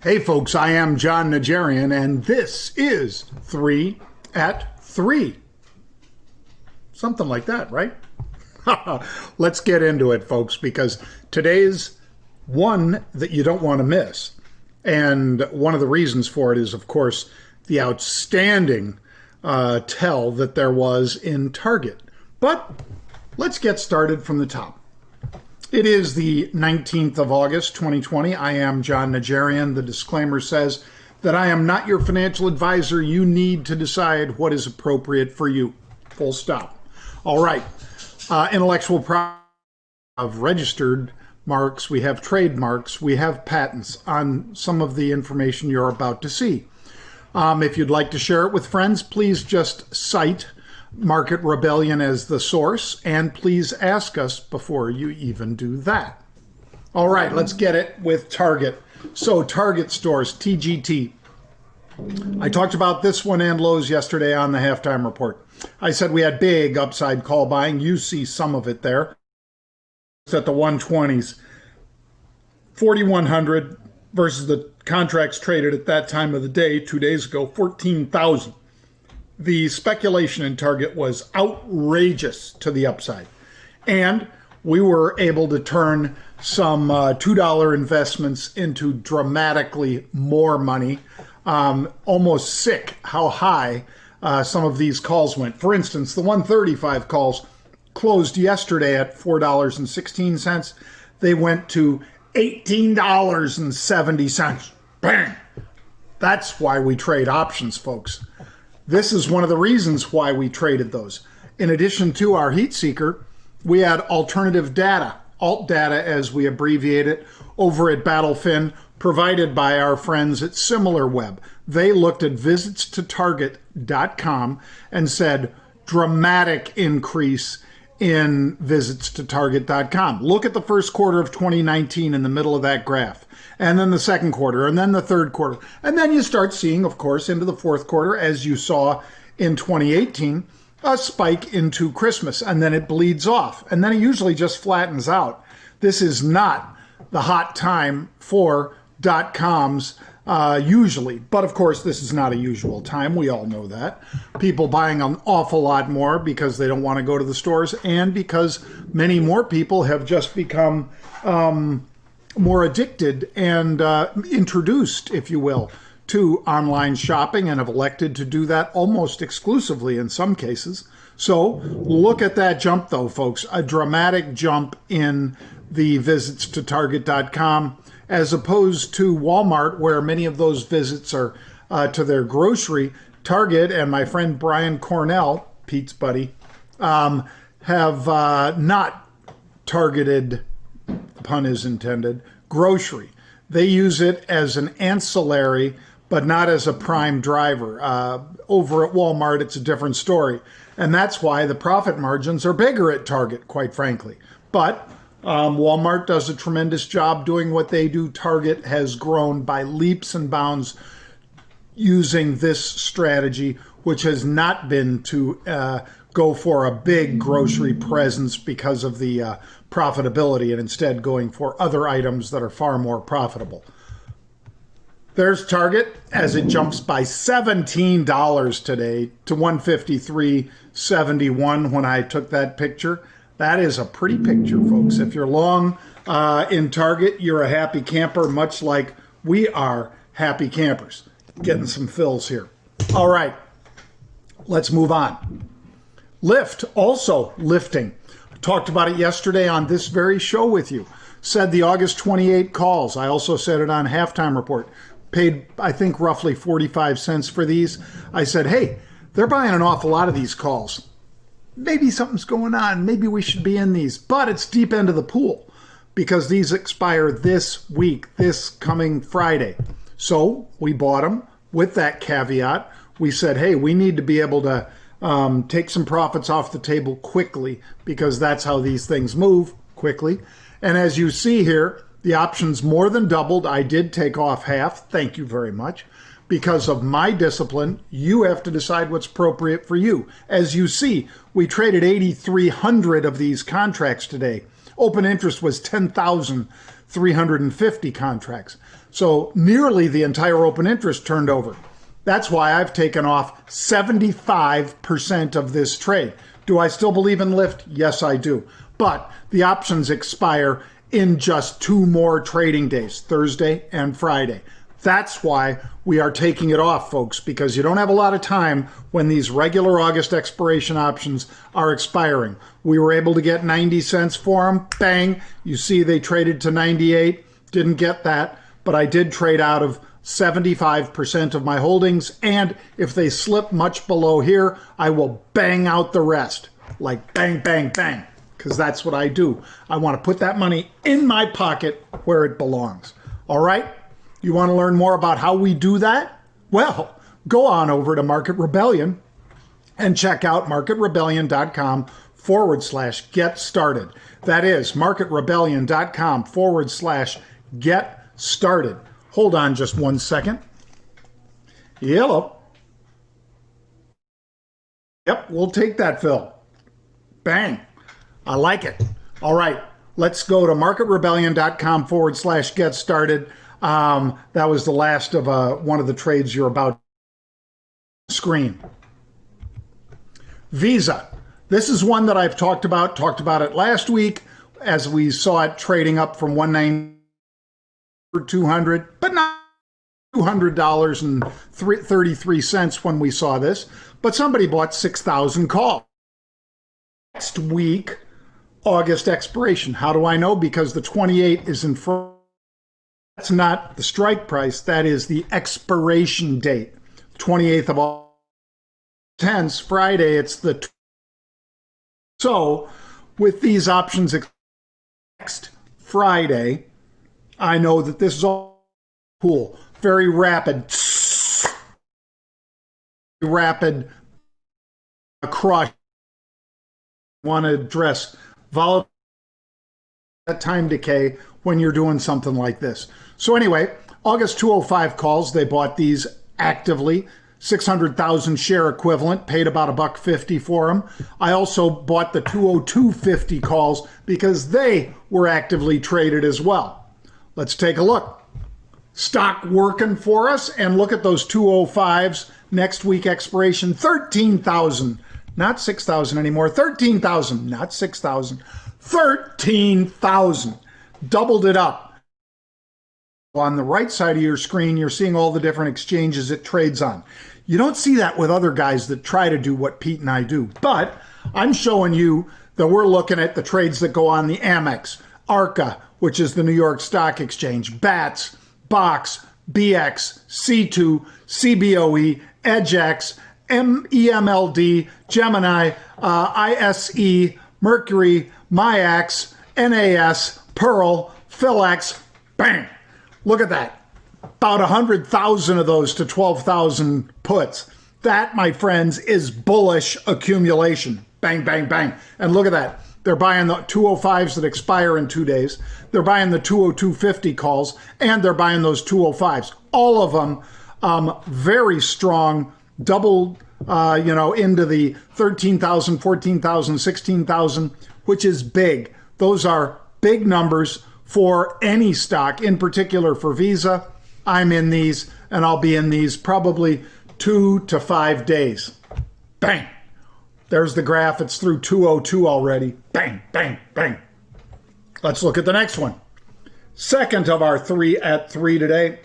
Hey folks, I am Jon Najarian, and this is 3 at 3. Something like that, right? Let's get into it, folks, because today's one that you don't want to miss. And one of the reasons for it is, of course, the outstanding tell that there was in Target. But let's get started from the top. It is the 19th of August, 2020. I am Jon Najarian. The disclaimer says that I am not your financial advisor. You need to decide what is appropriate for you. Full stop. All right. Intellectual property of registered marks. We have trademarks. We have patents on some of the information you're about to see. If you'd like to share it with friends, please just cite Market Rebellion as the source, and please ask us before you even do that. All right, let's get it with Target. So Target stores, TGT. I talked about this one and Lowe's yesterday on the halftime report. I said we had big upside call buying. You see some of it there. It's at the 120s. 4,100 versus the contracts traded at that time of the day, 2 days ago, 14,000. The speculation in Target was outrageous to the upside. And we were able to turn some $2 investments into dramatically more money. Almost sick how high some of these calls went. For instance, the 135 calls closed yesterday at $4.16. They went to $18.70. Bang! That's why we trade options, folks. This is one of the reasons why we traded those. In addition to our heat seeker, we had alternative data, alt data as we abbreviate it, over at Battlefin, provided by our friends at SimilarWeb. They looked at visits to target.com and said dramatic increase in visits to target.com. Look at the first quarter of 2019 in the middle of that graph, and then the second quarter, and then the third quarter. And then you start seeing, of course, into the fourth quarter, as you saw in 2018, a spike into Christmas, and then it bleeds off, and then it usually just flattens out. This is not the hot time for .coms usually, but of course this is not a usual time. We all know that. People buying an awful lot more because they don't want to go to the stores, and because many more people have just become more addicted and introduced, if you will, to online shopping, and have elected to do that almost exclusively in some cases. So look at that jump though, folks, a dramatic jump in the visits to target.com, as opposed to Walmart, where many of those visits are to their grocery. Target and my friend Brian Cornell, Pete's buddy, have not targeted, pun is intended, grocery. They use it as an ancillary, but not as a prime driver. Over at Walmart, it's a different story. And that's why the profit margins are bigger at Target, quite frankly. But Walmart does a tremendous job doing what they do. Target has grown by leaps and bounds using this strategy, which has not been to go for a big grocery presence because of the profitability, and instead going for other items that are far more profitable. There's Target as it jumps by $17 today to $153.71 when I took that picture. That is a pretty picture, folks. If you're long in Target, you're a happy camper, much like we are happy campers. Getting some fills here. All right, let's move on. LYFT, also lifting. I talked about it yesterday on this very show with you. Said the August 28 calls. I also said it on halftime report. Paid, I think, roughly 45 cents for these. I said, hey, they're buying an awful lot of these calls. Maybe something's going on. Maybe we should be in these. But it's deep end of the pool because these expire this week, this coming Friday. So we bought them with that caveat. We said, hey, we need to be able to take some profits off the table quickly, because that's how these things move, quickly. And as you see here, the options more than doubled. I did take off half. Thank you very much. Because of my discipline, you have to decide what's appropriate for you. As you see, we traded 8,300 of these contracts today. Open interest was 10,000. 350 contracts. So nearly the entire open interest turned over. That's why I've taken off 75% of this trade. Do I still believe in LYFT? Yes, I do. But the options expire in just 2 more trading days, Thursday and Friday. That's why we are taking it off, folks, because you don't have a lot of time when these regular August expiration options are expiring. We were able to get 90 cents for them. Bang. You see they traded to 98. Didn't get that, but I did trade out of 75% of my holdings. And if they slip much below here, I will bang out the rest. Like bang, bang, bang. Because that's what I do. I want to put that money in my pocket where it belongs. All right? You want to learn more about how we do that? Well, go on over to Market Rebellion and check out marketrebellion.com/get started. That is marketrebellion.com/get started. Hold on just 1 second. Yellow. Yep, we'll take that, Phil. Bang. I like it. All right, let's go to marketrebellion.com/get started. That was the last of one of the trades you're about to screen. Visa. This is one that I've talked about it last week as we saw it trading up from 190 for 200, but not $200.33 when we saw this. But somebody bought 6,000 calls. Next week, August expiration. How do I know? Because the 28 is in front. That's not the strike price. That is the expiration date. 28th of August. Hence, Friday, it's the. So, with these options next Friday, I know that this is all cool. Very rapid. Rapid across. Want to address volatile time decay when you're doing something like this. So anyway, August 205 calls, they bought these actively, 600,000 share equivalent, paid about $1.50 for them. I also bought the 202.50 calls because they were actively traded as well. Let's take a look. Stock working for us, and look at those 205s, next week expiration, 13,000. Not 6,000 anymore, 13,000, not 6,000, 13,000. Doubled it up. On the right side of your screen, you're seeing all the different exchanges it trades on. You don't see that with other guys that try to do what Pete and I do, but I'm showing you that we're looking at the trades that go on the Amex, ARCA, which is the New York Stock Exchange, BATS, BOX, BX, C2, CBOE, EDGX, EMLD, Gemini, ISE, Mercury, MIAX, NAS, Pearl, PhilX, bang. Look at that. About 100,000 of those to 12,000 puts. That, my friends, is bullish accumulation. Bang, bang, bang. And look at that. They're buying the 205s that expire in 2 days. They're buying the 202.50 calls, and they're buying those 205s. All of them very strong, doubled, into the 13,000, 14,000, 16,000, which is big. Those are big numbers for any stock, in particular for Visa. I'm in these, and I'll be in these probably 2 to 5 days. Bang. There's the graph. It's through 202 already. Bang, bang, bang. Let's look at the next one. Second of our 3 at 3 today.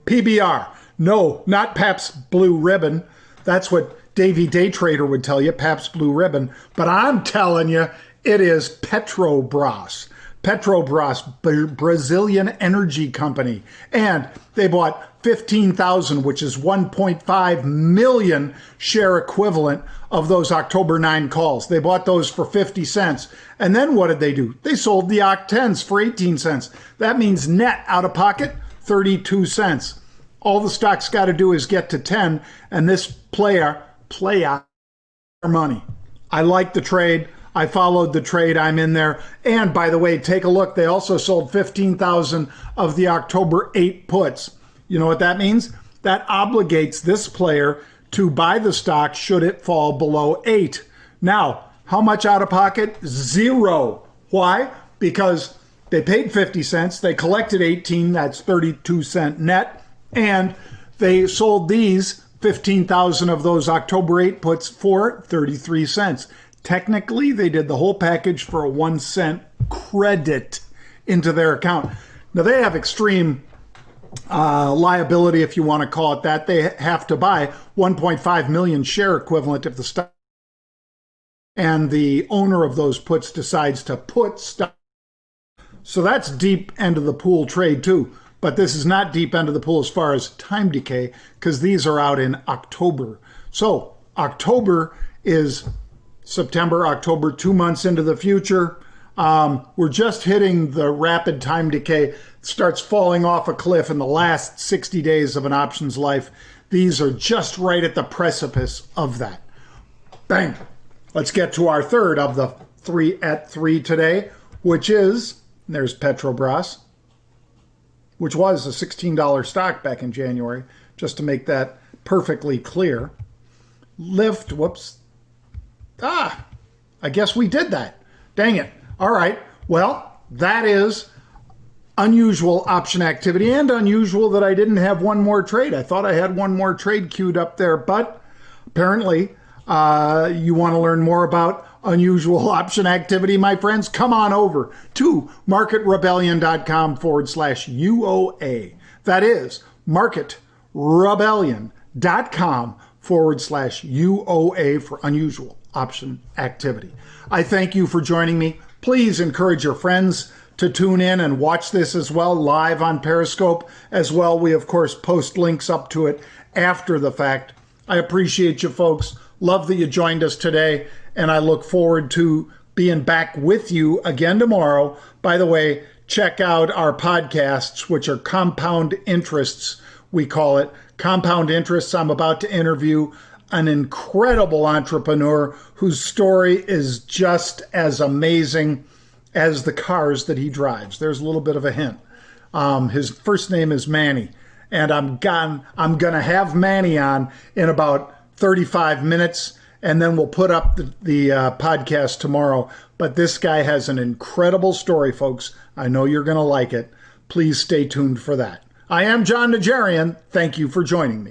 PBR. No, not Pabst Blue Ribbon. That's what Davey Day Trader would tell you, Pabst Blue Ribbon. But I'm telling you, it is Petrobras. Petrobras, Brazilian energy company. And they bought 15,000, which is 1.5 million share equivalent of those October 9 calls. They bought those for 50 cents. And then what did they do? They sold the Oct-10s for 18 cents. That means net out of pocket, 32 cents. All the stock's got to do is get to 10, and this player money. I like the trade. I followed the trade. I'm in there. And by the way, take a look. They also sold 15,000 of the October 8 puts. You know what that means? That obligates this player to buy the stock should it fall below 8. Now, how much out of pocket? 0. Why? Because They paid 50 cents. They collected 18. That's 32-cent net. And they sold these 15,000 of those October 8 puts for 33 cents. Technically, they did the whole package for a 1-cent credit into their account. Now, they have extreme liability, if you want to call it that. They have to buy 1.5 million share equivalent if the stock, and the owner of those puts decides to put stock. So that's deep end of the pool trade too. But this is not deep end of the pool as far as time decay, because these are out in October. So October is September, October, 2 months into the future. We're just hitting the rapid time decay. It starts falling off a cliff in the last 60 days of an option's life. These are just right at the precipice of that. Bang. Let's get to our third of the 3 at 3 today, which is, there's Petrobras, which was a $16 stock back in January, just to make that perfectly clear. LYFT, whoops. I guess we did that. Dang it. All right. Well, that is unusual option activity, and unusual that I didn't have one more trade. I thought I had one more trade queued up there, but apparently you want to learn more about unusual option activity, my friends? Come on over to marketrebellion.com/UOA. That is marketrebellion.com/UOA for unusual option activity. I thank you for joining me. Please encourage your friends to tune in and watch this as well, live on Periscope as well. We, of course, post links up to it after the fact. I appreciate you folks. Love that you joined us today, and I look forward to being back with you again tomorrow. By the way, check out our podcasts, which are Compound Interests, we call it. Compound Interests. I'm about to interview an incredible entrepreneur whose story is just as amazing as the cars that he drives. There's a little bit of a hint. His first name is Manny, and I'm gonna have Manny on in about 35 minutes, and then we'll put up the podcast tomorrow. But this guy has an incredible story, folks. I know you're gonna like it. Please stay tuned for that. I am Jon Najarian. Thank you for joining me.